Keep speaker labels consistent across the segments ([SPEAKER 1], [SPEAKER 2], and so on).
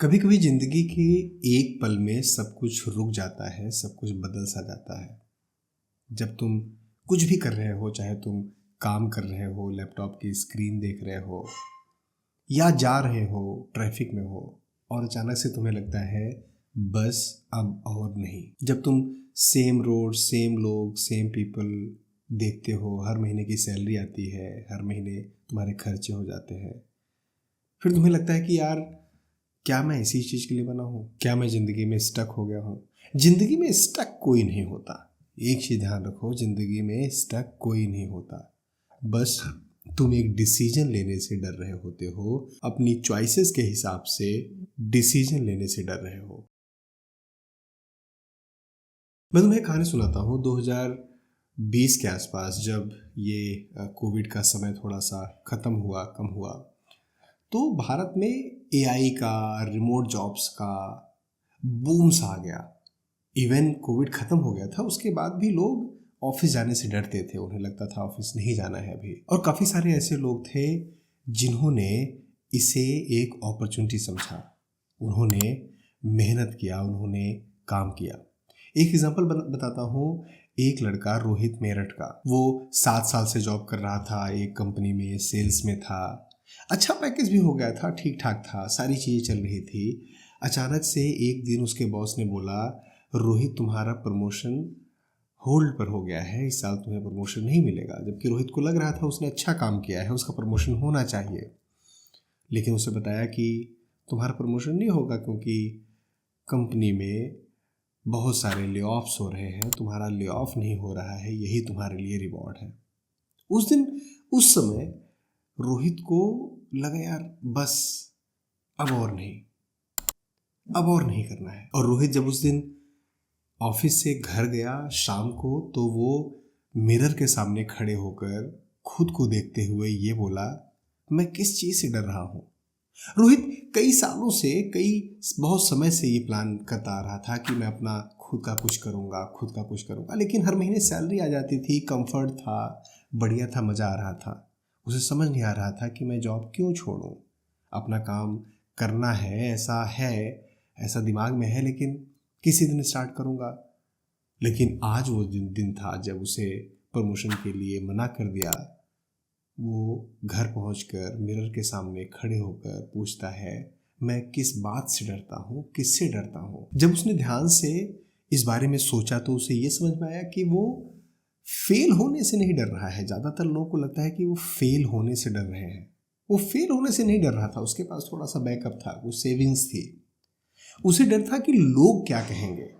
[SPEAKER 1] कभी कभी जिंदगी के एक पल में सब कुछ रुक जाता है, सब कुछ बदल सा जाता है। जब तुम कुछ भी कर रहे हो, चाहे तुम काम कर रहे हो, लैपटॉप की स्क्रीन देख रहे हो या जा रहे हो, ट्रैफिक में हो, और अचानक से तुम्हें लगता है बस अब और नहीं। जब तुम सेम रोड, सेम लोग, सेम पीपल देखते हो, हर महीने की सैलरी आती है, हर महीने तुम्हारे खर्चे हो जाते हैं, फिर तुम्हें लगता है कि यार क्या मैं इसी चीज़ के लिए बना हूँ? क्या मैं ज़िंदगी में स्टक हो गया हूँ? ज़िंदगी में स्टक कोई नहीं होता। एक चीज़ ध्यान रखो, ज़िंदगी में स्टक कोई नहीं होता। बस तुम एक डिसीजन लेने से डर रहे होते हो, अपनी चॉइसेस के हिसाब से डिसीजन लेने से डर रहे हो। मैं तुम्हें कहानी सुनाता हूँ। 2020 के आसपास जब ये कोविड का समय थोड़ा सा ख़त्म हुआ, कम हुआ, तो भारत में एआई का, रिमोट जॉब्स का बूम सा आ गया। इवन कोविड ख़त्म हो गया था, उसके बाद भी लोग ऑफिस जाने से डरते थे, उन्हें लगता था ऑफिस नहीं जाना है अभी। और काफ़ी सारे ऐसे लोग थे जिन्होंने इसे एक अपॉर्चुनिटी समझा, उन्होंने मेहनत किया, उन्होंने काम किया। एक एग्जांपल बताता हूँ। एक लड़का रोहित मेरठ का, वो 7 साल से जॉब कर रहा था, एक कंपनी में सेल्स में था, अच्छा पैकेज भी हो गया था, ठीक ठाक था, सारी चीज़ें चल रही थी। अचानक से एक दिन उसके बॉस ने बोला, रोहित तुम्हारा प्रमोशन होल्ड पर हो गया है, इस साल तुम्हें प्रमोशन नहीं मिलेगा। जबकि रोहित को लग रहा था उसने अच्छा काम किया है, उसका प्रमोशन होना चाहिए। लेकिन उसे बताया कि तुम्हारा प्रमोशन नहीं होगा क्योंकि कंपनी में बहुत सारे ले ऑफ्स हो रहे हैं, तुम्हारा ले ऑफ नहीं हो रहा है, यही तुम्हारे लिए रिवॉर्ड है। उस दिन, उस समय रोहित को लगा यार बस अब और नहीं, अब और नहीं करना है। और रोहित जब उस दिन ऑफिस से घर गया शाम को, तो वो मिरर के सामने खड़े होकर खुद को देखते हुए ये बोला, मैं किस चीज़ से डर रहा हूँ? रोहित कई सालों से, बहुत समय से ये प्लान करता आ रहा था कि मैं अपना खुद का कुछ करूँगा, खुद का कुछ करूँगा। लेकिन हर महीने सैलरी आ जाती थी, कंफर्ट था, बढ़िया था, मज़ा आ रहा था। उसे समझ नहीं आ रहा था कि मैं जॉब क्यों छोड़ूं। अपना काम करना है, ऐसा दिमाग में है, लेकिन किसी दिन स्टार्ट करूँगा। लेकिन आज वो दिन था जब उसे प्रमोशन के लिए मना कर दिया। वो घर पहुंचकर मिरर के सामने खड़े होकर पूछता है, मैं किस बात से डरता हूँ, किससे डरता हूँ? जब उसने ध्यान से इस बारे में सोचा तो उसे ये समझ में आया कि वो फेल होने से नहीं डर रहा है। ज़्यादातर लोगों को लगता है कि वो फेल होने से डर रहे हैं। वो फेल होने से नहीं डर रहा था, उसके पास थोड़ा सा बैकअप था, कुछ सेविंग्स थी। उसे डर था कि लोग क्या कहेंगे।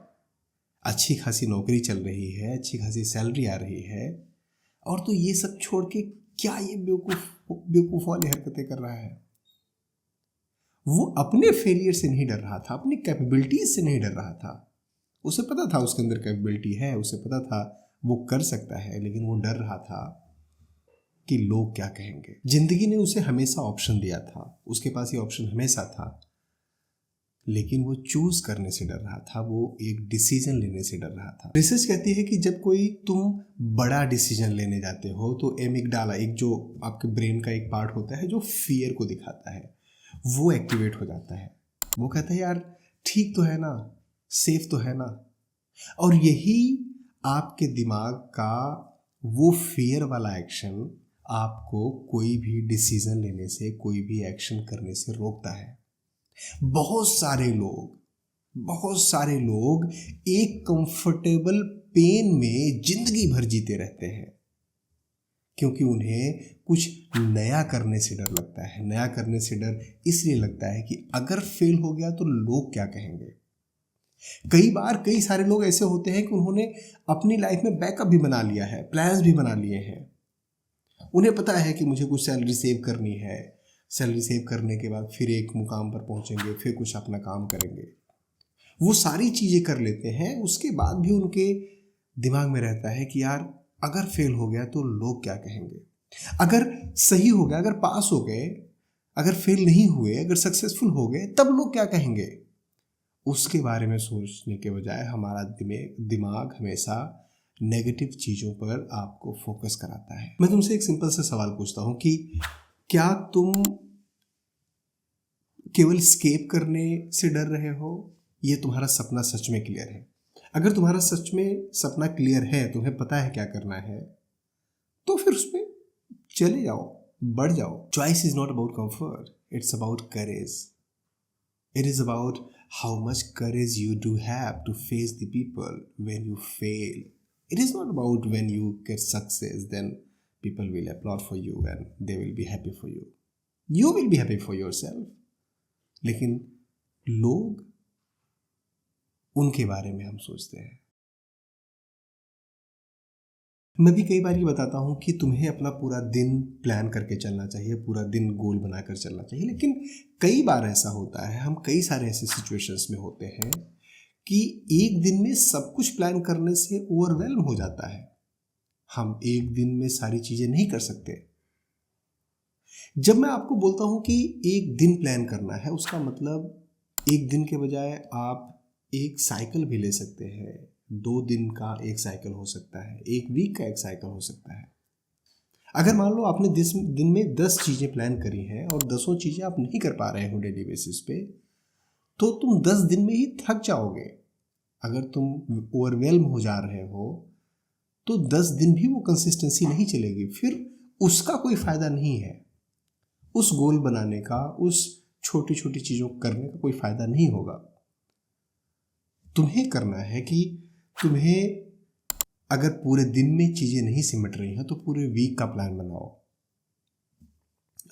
[SPEAKER 1] अच्छी खासी नौकरी चल रही है, अच्छी खासी सैलरी आ रही है, और तो ये सब छोड़ के क्या ये बेवकूफ वाली हरकतें कर रहा है। वो अपने फेलियर से नहीं डर रहा था, अपनी कैपेबिलिटीज से नहीं डर रहा था। उसे पता था उसके अंदर कैपेबिलिटी है, उसे पता था वो कर सकता है, लेकिन वो डर रहा था कि लोग क्या कहेंगे। जिंदगी ने उसे हमेशा ऑप्शन दिया था, उसके पास ये ऑप्शन हमेशा था, लेकिन वो चूज करने से डर रहा था, वो एक डिसीजन लेने से डर रहा था। रिसर्च कहती है कि जब कोई तुम बड़ा डिसीजन लेने जाते हो तो एमिगडाला, एक जो आपके ब्रेन का एक पार्ट होता है जो फियर को दिखाता है, वो एक्टिवेट हो जाता है। वो कहता है यार ठीक तो है ना, सेफ तो है ना। और यही आपके दिमाग का वो फियर वाला एक्शन आपको कोई भी डिसीजन लेने से, कोई भी एक्शन करने से रोकता है। बहुत सारे लोग एक कंफर्टेबल पेन में जिंदगी भर जीते रहते हैं, क्योंकि उन्हें कुछ नया करने से डर लगता है। नया करने से डर इसलिए लगता है कि अगर फेल हो गया तो लोग क्या कहेंगे। कई बार कई सारे लोग ऐसे होते हैं कि उन्होंने अपनी लाइफ में बैकअप भी बना लिया है, प्लान्स भी बना लिए हैं। उन्हें पता है कि मुझे कुछ सैलरी सेव करनी है, सैलरी सेव करने के बाद फिर एक मुकाम पर पहुंचेंगे, फिर कुछ अपना काम करेंगे। वो सारी चीज़ें कर लेते हैं, उसके बाद भी उनके दिमाग में रहता है कि यार अगर फेल हो गया तो लोग क्या कहेंगे, अगर सही हो गया, अगर पास हो गए, अगर फेल नहीं हुए, अगर सक्सेसफुल हो गए, तब लोग क्या कहेंगे। उसके बारे में सोचने के बजाय हमारा दिमाग हमेशा नेगेटिव चीज़ों पर आपको फोकस कराता है। मैं तुमसे एक सिंपल सा सवाल पूछता हूँ कि क्या तुम केवल स्केप करने से डर रहे हो, ये तुम्हारा सपना सच में क्लियर है? अगर तुम्हारा सच में सपना क्लियर है, तुम्हें पता है क्या करना है, तो फिर उसमें चले जाओ, बढ़ जाओ। Choice is not about comfort, it's about courage. It is about how much courage you do have to face the people when you fail. It is not about when you get success, then people will applaud for you and they will be happy for you. You will be happy for yourself. लेकिन लोग, उनके बारे में हम सोचते हैं। मैं भी कई बार ये बताता हूँ कि तुम्हें अपना पूरा दिन प्लान करके चलना चाहिए, पूरा दिन गोल बनाकर चलना चाहिए, लेकिन कई बार ऐसा होता है, हम कई सारे ऐसे सिचुएशंस में होते हैं कि एक दिन में सब कुछ प्लान करने से ओवरवेल्म हो जाता है। हम एक दिन में सारी चीज़ें नहीं कर सकते। जब मैं आपको बोलता हूँ कि एक दिन प्लान करना है, उसका मतलब एक दिन के बजाय आप एक साइकिल भी ले सकते हैं। 2 दिन का एक साइकिल हो सकता है, एक वीक का एक साइकिल हो सकता है। अगर मान लो आपने दिन में 10 चीज़ें प्लान करी हैं और 10 चीज़ें आप नहीं कर पा रहे हो डेली बेसिस पे, तो तुम 10 दिन में ही थक जाओगे। अगर तुम ओवरवेल्म हो जा रहे हो तो 10 दिन भी वो कंसिस्टेंसी नहीं चलेगी, फिर उसका कोई फ़ायदा नहीं है। उस गोल बनाने का, उस छोटी छोटी चीज़ों को करने का कोई फ़ायदा नहीं होगा। तुम्हें करना है कि तुम्हें अगर पूरे दिन में चीज़ें नहीं सिमट रही हैं तो पूरे वीक का प्लान बनाओ।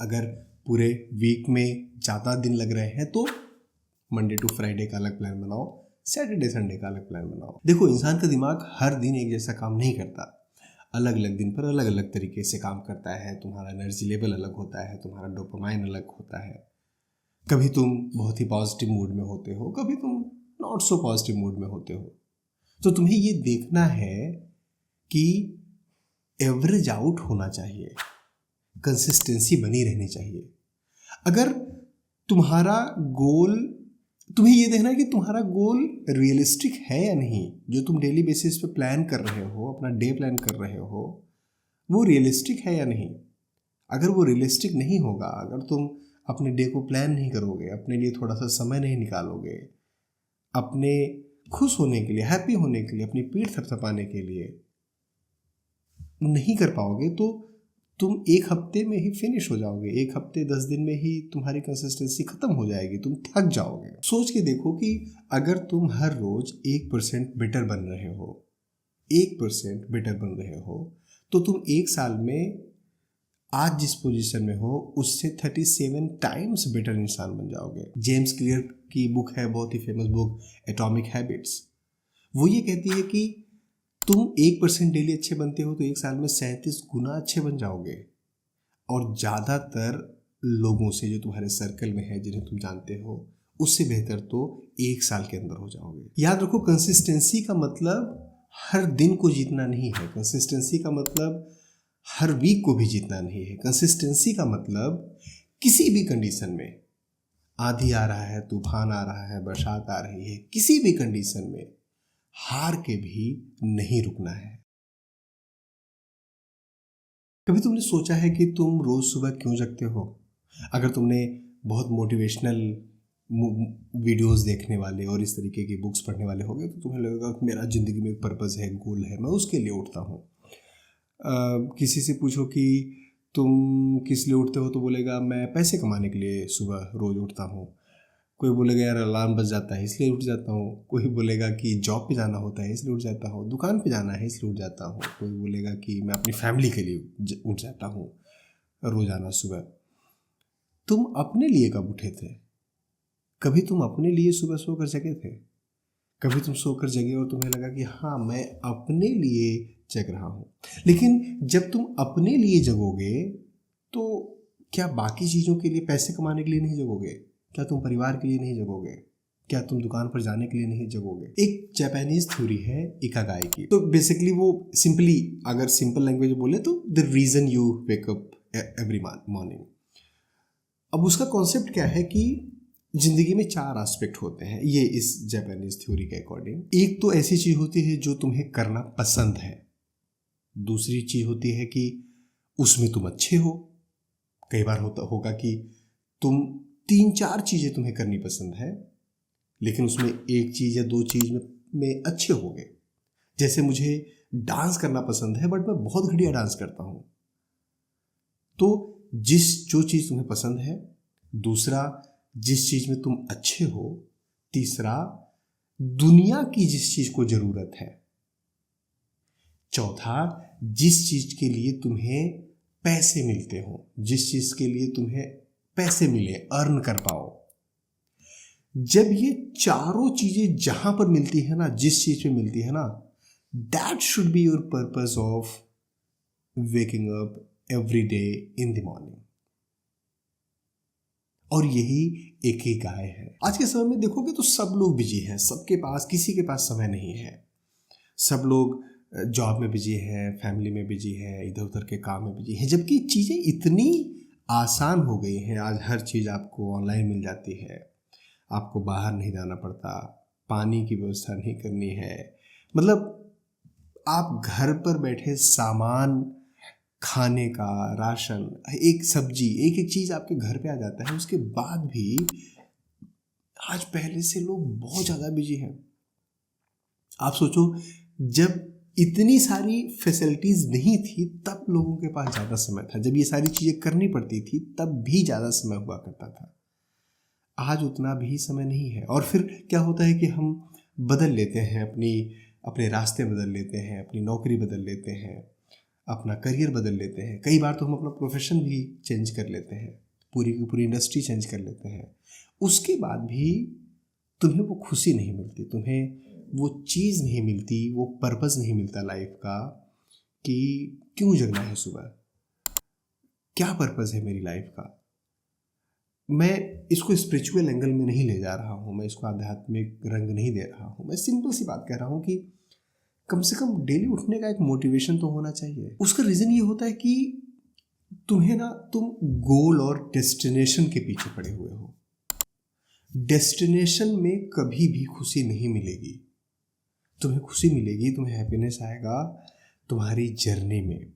[SPEAKER 1] अगर पूरे वीक में ज़्यादा दिन लग रहे हैं तो मंडे टू फ्राइडे का अलग प्लान बनाओ, सैटरडे संडे का अलग प्लान बनाओ। देखो, इंसान का दिमाग हर दिन एक जैसा काम नहीं करता, अलग अलग दिन पर अलग अलग तरीके से काम करता है। तुम्हारा एनर्जी लेवल अलग होता है, तुम्हारा डोपामाइन अलग होता है। कभी तुम बहुत ही पॉजिटिव मूड में होते हो, कभी तुम नॉट सो पॉजिटिव मूड में होते हो। तो तुम्हें ये देखना है कि एवरेज आउट होना चाहिए, कंसिस्टेंसी बनी रहनी चाहिए। अगर तुम्हारा गोल, तुम्हें ये देखना है कि तुम्हारा गोल रियलिस्टिक है या नहीं। जो तुम डेली बेसिस पे प्लान कर रहे हो, अपना डे प्लान कर रहे हो, वो रियलिस्टिक है या नहीं। अगर वो रियलिस्टिक नहीं होगा, अगर तुम अपने डे को प्लान नहीं करोगे, अपने लिए थोड़ा सा समय नहीं निकालोगे, अपने खुश होने के लिए, हैप्पी होने के लिए, अपनी पीठ थपथपाने के लिए नहीं कर पाओगे, तो तुम एक हफ्ते में ही फिनिश हो जाओगे। एक हफ्ते 10 दिन में ही तुम्हारी कंसिस्टेंसी खत्म हो जाएगी, तुम थक जाओगे। सोच के देखो कि अगर तुम हर रोज 1% बेटर बन रहे हो, 1% बेटर बन रहे हो, तो तुम एक साल में आज जिस पोजीशन में हो उससे 37 टाइम्स बेटर इंसान बन जाओगे। जेम्स क्लियर की बुक है, बहुत ही फेमस बुक, एटॉमिक हैबिट्स। वो ये कहती है कि तुम 1% डेली अच्छे बनते हो तो एक साल में 37 गुना अच्छे बन जाओगे। और ज़्यादातर लोगों से जो तुम्हारे सर्कल में है, जिन्हें तुम जानते हो, उससे बेहतर तो एक साल के अंदर हो जाओगे। याद रखो, कंसिस्टेंसी का मतलब हर दिन को जीतना नहीं है। कंसिस्टेंसी का मतलब हर वीक को भी जीतना नहीं है। कंसिस्टेंसी का मतलब किसी भी कंडीशन में, आंधी आ रहा है, तूफान आ रहा है, बरसात आ रही है, किसी भी कंडीशन में हार के भी नहीं रुकना है। कभी तुमने सोचा है कि तुम रोज सुबह क्यों जगते हो? अगर तुमने बहुत मोटिवेशनल वीडियोस देखने वाले और इस तरीके की बुक्स पढ़ने वाले होगे तो तुम्हें लगेगा कि मेरा ज़िंदगी में एक पर्पज़ है, गोल है, मैं उसके लिए उठता हूँ। किसी से पूछो कि तुम किस लिए उठते हो तो बोलेगा मैं पैसे कमाने के लिए सुबह रोज़ उठता हूँ। कोई बोलेगा यार अलार्म बज जाता है इसलिए उठ जाता हूँ। कोई बोलेगा कि जॉब पे जाना होता है इसलिए उठ जाता हूँ, दुकान पे जाना है इसलिए उठ जाता हूँ। कोई बोलेगा कि मैं अपनी फैमिली के लिए उठ जाता हूँ रोज़ाना सुबह। तुम अपने लिए कब उठे थे? कभी तुम अपने लिए सुबह सोकर जगे थे? कभी तुम सोकर जगे और तुम्हें लगा कि हाँ, मैं अपने लिए जग रहा हूँ? लेकिन जब तुम अपने लिए जगोगे तो क्या बाकी चीज़ों के लिए, पैसे कमाने के लिए नहीं जगोगे? क्या तुम परिवार के लिए नहीं जगोगे? क्या तुम दुकान पर जाने के लिए नहीं जगोगे? एक जापानीज थ्योरी है इकागाई की। तो बेसिकली वो सिंपली, अगर सिंपल लैंग्वेज बोले तो the reason you wake up every morning. अब उसका कॉन्सेप्ट क्या है कि जिंदगी में 4 एस्पेक्ट होते हैं, ये इस जापानीज थ्योरी के अकॉर्डिंग। एक तो ऐसी चीज होती है जो तुम्हें करना पसंद है। दूसरी चीज होती है कि उसमें तुम अच्छे हो। कई बार होगा कि तुम 3-4 चीज़ें तुम्हें करनी पसंद है, लेकिन उसमें एक चीज़ या 2 चीज़ में अच्छे होगे। जैसे मुझे डांस करना पसंद है, बट मैं बहुत घटिया डांस करता हूँ। तो जो चीज़ तुम्हें पसंद है, दूसरा जिस चीज़ में तुम अच्छे हो, तीसरा दुनिया की जिस चीज़ को ज़रूरत है, चौथा जिस चीज़ के लिए तुम्हें पैसे मिलते हो, जिस चीज़ के लिए तुम्हें पैसे मिले, अर्न कर पाओ। जब ये चारों चीज़ें जहाँ पर मिलती है ना, जिस चीज़ में मिलती है ना, that should be your purpose of waking up every day in the morning. और यही एक ही गाय है। आज के समय में देखोगे तो सब लोग बिजी हैं, सबके पास, किसी के पास समय नहीं है। सब लोग जॉब में बिजी है, फैमिली में बिजी है, इधर उधर के काम में बिजी है, जबकि चीज़ें इतनी आसान हो गई हैं। आज हर चीज़ आपको ऑनलाइन मिल जाती है, आपको बाहर नहीं जाना पड़ता, पानी की व्यवस्था नहीं करनी है, मतलब आप घर पर बैठे सामान, खाने का राशन, एक सब्जी, एक एक चीज़ आपके घर पे आ जाता है। उसके बाद भी आज पहले से लोग बहुत ज़्यादा बिजी हैं। आप सोचो, जब इतनी सारी फैसिलिटीज़ नहीं थी तब लोगों के पास ज़्यादा समय था, जब ये सारी चीज़ें करनी पड़ती थी तब भी ज़्यादा समय हुआ करता था। आज उतना भी समय नहीं है। और फिर क्या होता है कि हम बदल लेते हैं, अपने रास्ते बदल लेते हैं, अपनी नौकरी बदल लेते हैं, अपना करियर बदल लेते हैं। कई बार तो हम अपना प्रोफेशन भी चेंज कर लेते हैं, पूरी की पूरी इंडस्ट्री चेंज कर लेते हैं। उसके बाद भी तुम्हें वो खुशी नहीं मिलती, तुम्हें वो चीज़ नहीं मिलती, वो पर्पस नहीं मिलता लाइफ का कि क्यों जगना है सुबह, क्या पर्पस है मेरी लाइफ का। मैं इसको स्पिरिचुअल एंगल में नहीं ले जा रहा हूँ, मैं इसको आध्यात्मिक रंग नहीं दे रहा हूँ। मैं सिंपल सी बात कह रहा हूँ कि कम से कम डेली उठने का एक मोटिवेशन तो होना चाहिए। उसका रीज़न ये होता है कि तुम गोल और डेस्टिनेशन के पीछे पड़े हुए हो। डेस्टिनेशन में कभी भी खुशी नहीं मिलेगी। तुम्हें खुशी मिलेगी, तुम्हें हैप्पीनेस आएगा तुम्हारी जर्नी में।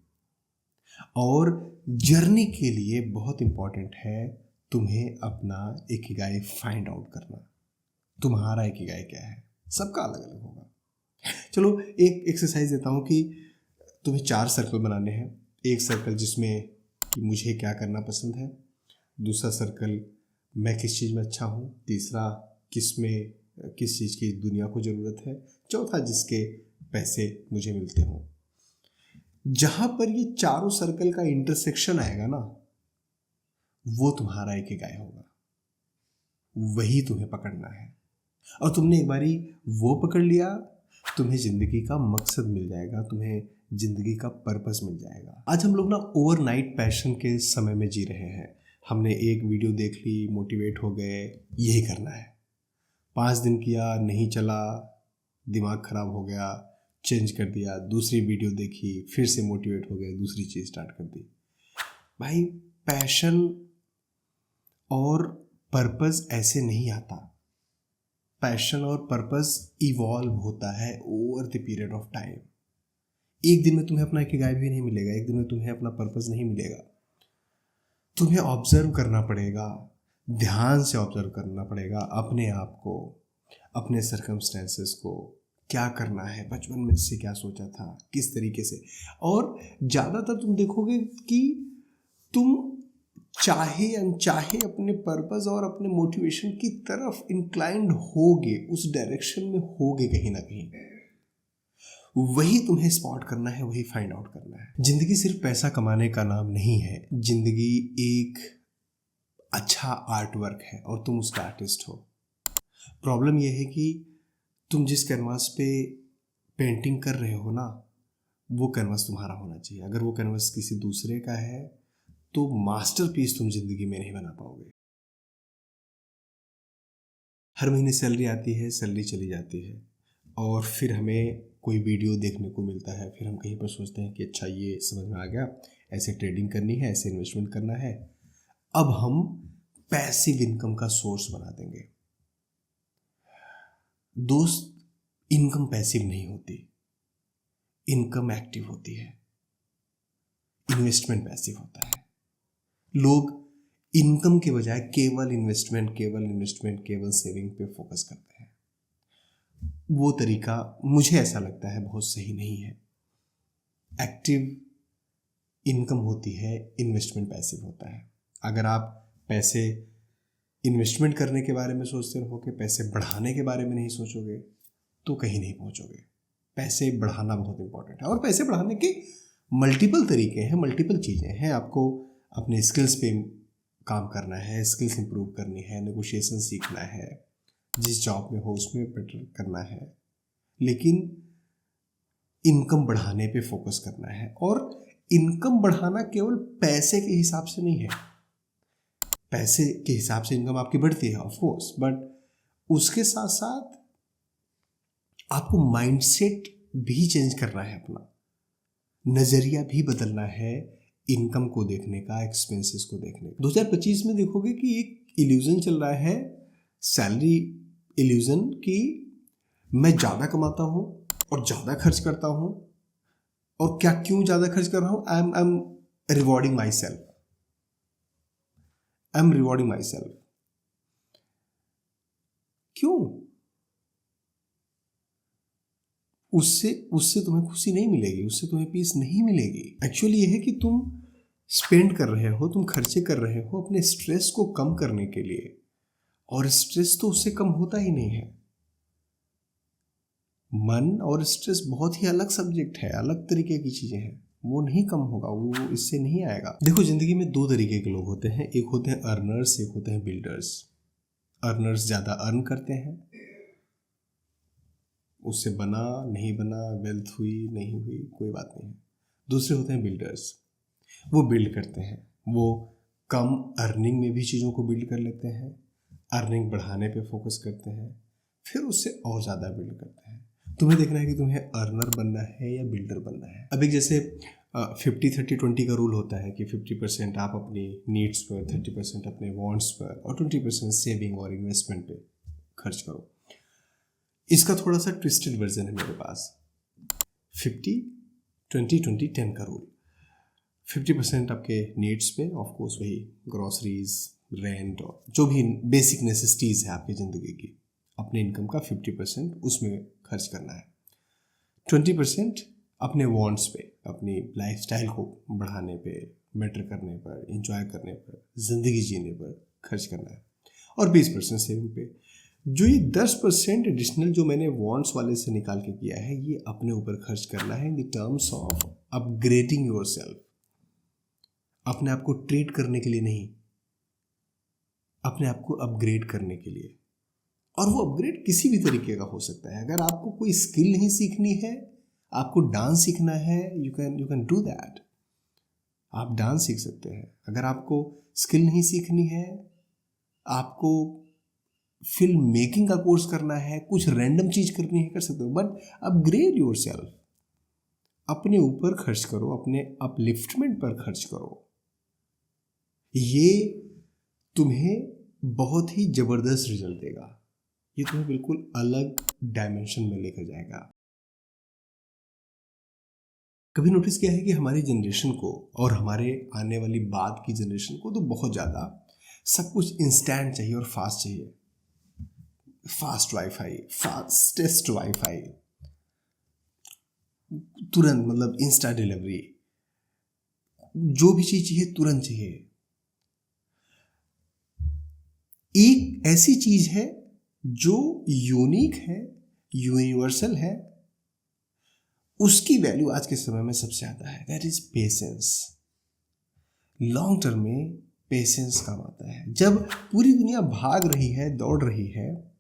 [SPEAKER 1] और जर्नी के लिए बहुत इंपॉर्टेंट है तुम्हें अपना इकिगाई फाइंड आउट करना। तुम्हारा इकिगाई क्या है, सबका अलग अलग होगा। चलो एक एक्सरसाइज देता हूँ कि तुम्हें 4 सर्कल बनाने हैं। एक सर्कल जिसमें कि मुझे क्या करना पसंद है, दूसरा सर्कल मैं किस चीज़ में अच्छा हूँ, तीसरा किस चीज़ की दुनिया को ज़रूरत है, चौथा जिसके पैसे मुझे मिलते हों। जहाँ पर ये चारों सर्कल का इंटरसेक्शन आएगा ना, वो तुम्हारा इकिगाई होगा, वही तुम्हें पकड़ना है। और तुमने एक बारी वो पकड़ लिया, तुम्हें ज़िंदगी का मकसद मिल जाएगा, तुम्हें ज़िंदगी का पर्पस मिल जाएगा। आज हम लोग ना ओवरनाइट पैशन के समय में जी रहे हैं। हमने एक वीडियो देख ली, मोटिवेट हो गए, यही करना है। 5 दिन किया, नहीं चला, दिमाग ख़राब हो गया, चेंज कर दिया, दूसरी वीडियो देखी, फिर से मोटिवेट हो गए, दूसरी चीज़ स्टार्ट कर दी। भाई, पैशन और पर्पस ऐसे नहीं आता। पैशन और पर्पस इवॉल्व होता है over the period of time. एक दिन में तुम्हें अपना इकिगाई भी नहीं मिलेगा, एक दिन में तुम्हें अपना पर्पस नहीं मिलेगा। तुम्हें ऑब्जर्व करना पड़ेगा, ध्यान से ऑब्जर्व करना पड़ेगा अपने आप को, अपने सर्कमस्टेंसेस को, क्या करना है, बचपन में से क्या सोचा था, किस तरीके से। और ज़्यादातर तुम देखोगे कि तुम चाहे अनचाहे अपने पर्पस और अपने मोटिवेशन की तरफ इंक्लाइंड होगे, उस डायरेक्शन में होगे कहीं ना कहीं। वही तुम्हें स्पॉट करना है, वही फाइंड आउट करना है। जिंदगी सिर्फ पैसा कमाने का नाम नहीं है, जिंदगी एक अच्छा आर्ट वर्क है और तुम उसका आर्टिस्ट हो। प्रॉब्लम यह है कि तुम जिस कैनवास पे पेंटिंग कर रहे हो ना, वो कैनवास तुम्हारा होना चाहिए। अगर वो कैनवास किसी दूसरे का है तो मास्टरपीस तुम जिंदगी में नहीं बना पाओगे। हर महीने सैलरी आती है, सैलरी चली जाती है, और फिर हमें कोई वीडियो देखने को मिलता है, फिर हम कहीं पर सोचते हैं कि अच्छा ये समझ में आ गया, ऐसे ट्रेडिंग करनी है, ऐसे इन्वेस्टमेंट करना है, अब हम पैसिव इनकम का सोर्स बना देंगे। दोस्त, इनकम पैसिव नहीं होती, इनकम एक्टिव होती है, इन्वेस्टमेंट पैसिव होता है। लोग इनकम के बजाय केवल इन्वेस्टमेंट, केवल सेविंग पे फोकस करते हैं। वो तरीका मुझे ऐसा लगता है बहुत सही नहीं है। एक्टिव इनकम होती है, इन्वेस्टमेंट पैसिव होता है। अगर आप पैसे इन्वेस्टमेंट करने के बारे में सोचते रहोगे, पैसे बढ़ाने के बारे में नहीं सोचोगे, तो कहीं नहीं पहुंचोगे। पैसे बढ़ाना बहुत इंपॉर्टेंट है, और पैसे बढ़ाने के मल्टीपल तरीके हैं, मल्टीपल चीज़ें हैं। आपको अपने स्किल्स पे काम करना है, स्किल्स इंप्रूव करनी है, नेगोशिएशन सीखना है, जिस जॉब में हो उसमें बेटर करना है, लेकिन इनकम बढ़ाने पे फोकस करना है। और इनकम बढ़ाना केवल पैसे के हिसाब से नहीं है। पैसे के हिसाब से इनकम आपकी बढ़ती है ऑफ कोर्स, बट उसके साथ साथ आपको माइंडसेट भी चेंज करना है, अपना नज़रिया भी बदलना है इनकम को देखने का, एक्सपेंसेस को देखने का। 2025 में देखोगे कि एक इल्यूजन चल रहा है, सैलरी इल्यूजन, कि मैं ज़्यादा कमाता हूँ और ज़्यादा खर्च करता हूँ। और क्या, क्यों ज़्यादा खर्च कर रहा हूँ? I am rewarding my self, क्यों? उससे उससे तुम्हें खुशी नहीं मिलेगी, उससे तुम्हें पीस नहीं मिलेगी। एक्चुअली ये है कि तुम स्पेंड कर रहे हो, तुम खर्चे कर रहे हो अपने स्ट्रेस को कम करने के लिए, और स्ट्रेस तो उससे कम होता ही नहीं है। मन और स्ट्रेस बहुत ही अलग सब्जेक्ट है, अलग तरीके की चीजें हैं, वो नहीं कम होगा, वो इससे नहीं आएगा। देखो, जिंदगी में दो तरीके के लोग होते हैं, एक होते हैं अर्नर्स, एक होते हैं बिल्डर्स। अर्नर्स ज्यादा अर्न करते हैं, उससे बना नहीं बना, वेल्थ हुई नहीं हुई, कोई बात नहीं है। दूसरे होते हैं बिल्डर्स, वो बिल्ड करते हैं, वो कम अर्निंग में भी चीज़ों को बिल्ड कर लेते हैं, अर्निंग बढ़ाने पे फोकस करते हैं, फिर उससे और ज़्यादा बिल्ड करते हैं। तुम्हें देखना है कि तुम्हें अर्नर बनना है या बिल्डर बनना है। अभी जैसे 50-30-20 का रूल होता है कि 50% आप अपनी नीड्स पर, 30% अपने वांट्स पर, और 20% सेविंग और इन्वेस्टमेंट पे खर्च करो। इसका थोड़ा सा ट्विस्टेड वर्जन है मेरे पास, 50-20-20-10 का रूल। 50% आपके नीड्स पे, ऑफ कोर्स वही ग्रॉसरीज, रेंट और जो भी बेसिक नेसेसिटीज़ है आपकी ज़िंदगी की, अपने इनकम का 50% उसमें खर्च करना है। 20% अपने वांट्स पे, अपनी लाइफस्टाइल को बढ़ाने पे, बेटर करने पर, एंजॉय करने पर, ज़िंदगी जीने पर खर्च करना है, और 20% सेविंग पे। जो ये 10% एडिशनल जो मैंने वांट्स वाले से निकाल के किया है, ये अपने ऊपर खर्च करना है in the terms of upgrading yourself. अपने आप को ट्रीट करने के लिए नहीं, अपने आप को अपग्रेड करने के लिए। और वो अपग्रेड किसी भी तरीके का हो सकता है। अगर आपको कोई स्किल नहीं सीखनी है, आपको डांस सीखना है, यू कैन डू दैट, आप डांस सीख सकते हैं। अगर आपको स्किल नहीं सीखनी है, आपको फिल्म मेकिंग का कोर्स करना है, कुछ रैंडम चीज करनी है, कर सकते हो, बट अपग्रेड योरसेल्फ, अपने ऊपर खर्च करो, अपने अपलिफ्टमेंट पर खर्च करो। ये तुम्हें बहुत ही जबरदस्त रिजल्ट देगा, ये तुम्हें बिल्कुल अलग डायमेंशन में लेकर जाएगा। कभी नोटिस किया है कि हमारी जनरेशन को और हमारे आने वाली बाद की जनरेशन को तो बहुत ज़्यादा सब कुछ इंस्टेंट चाहिए और फास्ट चाहिए। फास्ट वाईफाई, फास्टेस्ट वाईफाई, तुरंत, मतलब इंस्टा डिलीवरी, जो भी चीज़ चाहिए तुरंत चाहिए। एक ऐसी चीज़ है जो यूनिक है, यूनिवर्सल है, उसकी वैल्यू आज के समय में सबसे ज़्यादा है, that is patience. Long term में पेशेंस काम आता है। जब पूरी दुनिया भाग रही है, दौड़ रही है,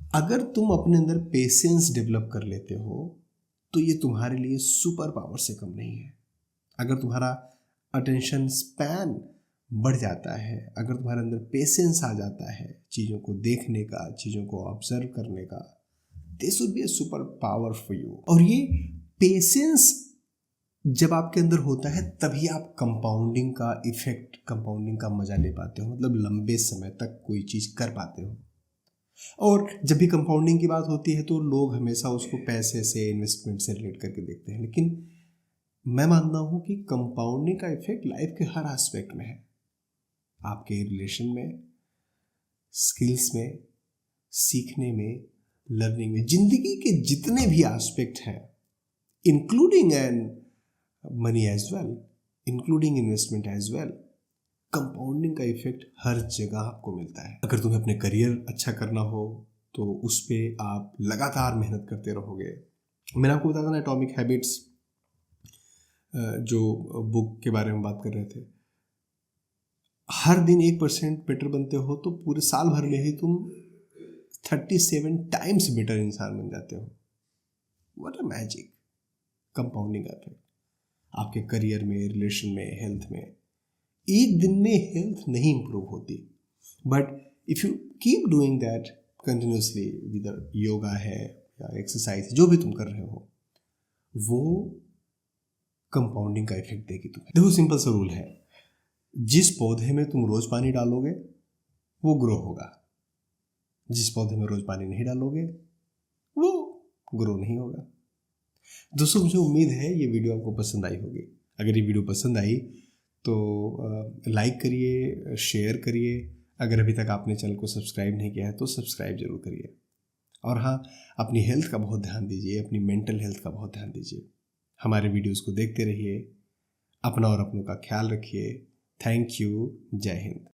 [SPEAKER 1] अगर तुम अपने अंदर पेशेंस डेवलप कर लेते हो तो ये तुम्हारे लिए सुपर पावर से कम नहीं है। अगर तुम्हारा अटेंशन स्पैन बढ़ जाता है, अगर तुम्हारे अंदर पेशेंस आ जाता है चीज़ों को देखने का, चीज़ों को ऑब्जर्व करने का, this would be a super power for you. और ये पेशेंस जब आपके अंदर होता है तभी आप कंपाउंडिंग का इफेक्ट, कंपाउंडिंग का मजा ले पाते हो, मतलब लंबे समय तक कोई चीज़ कर पाते हो। और जब भी कंपाउंडिंग की बात होती है तो लोग हमेशा उसको पैसे से, इन्वेस्टमेंट से रिलेट करके देखते हैं, लेकिन मैं मानता हूँ कि कंपाउंडिंग का इफेक्ट लाइफ के हर एस्पेक्ट में है। आपके रिलेशन में, स्किल्स में, सीखने में, लर्निंग में, जिंदगी के जितने भी एस्पेक्ट हैं, including and money as well, including investment as well, compounding का इफेक्ट हर जगह आपको मिलता है। अगर तुम्हें अपने करियर अच्छा करना हो तो उस पर आप लगातार मेहनत करते रहोगे। मैंने आपको बताया था ना एटॉमिक हैबिट्स, जो बुक के बारे में बात कर रहे थे, हर दिन 1% बेटर बनते हो तो पूरे साल भर में ही तुम 37 टाइम्स बेटर इंसान बन जाते हो। What a magic compounding effect आपके करियर में, रिलेशन में, हेल्थ में। एक दिन में हेल्थ नहीं इंप्रूव होती, but if you keep doing that continuously, with yoga है या एक्सरसाइज, जो भी तुम कर रहे हो, वो कंपाउंडिंग का इफेक्ट देगी तुम्हें। देखो सिंपल सा रूल है, जिस पौधे में तुम रोज पानी डालोगे वो ग्रो होगा, जिस पौधे में रोज पानी नहीं डालोगे वो ग्रो नहीं होगा। दोस्तों मुझे उम्मीद है ये वीडियो आपको पसंद आई होगी। अगर ये वीडियो पसंद आई तो लाइक करिए, शेयर करिए। अगर अभी तक आपने चैनल को सब्सक्राइब नहीं किया है तो सब्सक्राइब जरूर करिए। और हाँ, अपनी हेल्थ का बहुत ध्यान दीजिए, अपनी मेंटल हेल्थ का बहुत ध्यान दीजिए। हमारे वीडियोस को देखते रहिए, अपना और अपनों का ख्याल रखिए। Thank you. जय हिंद।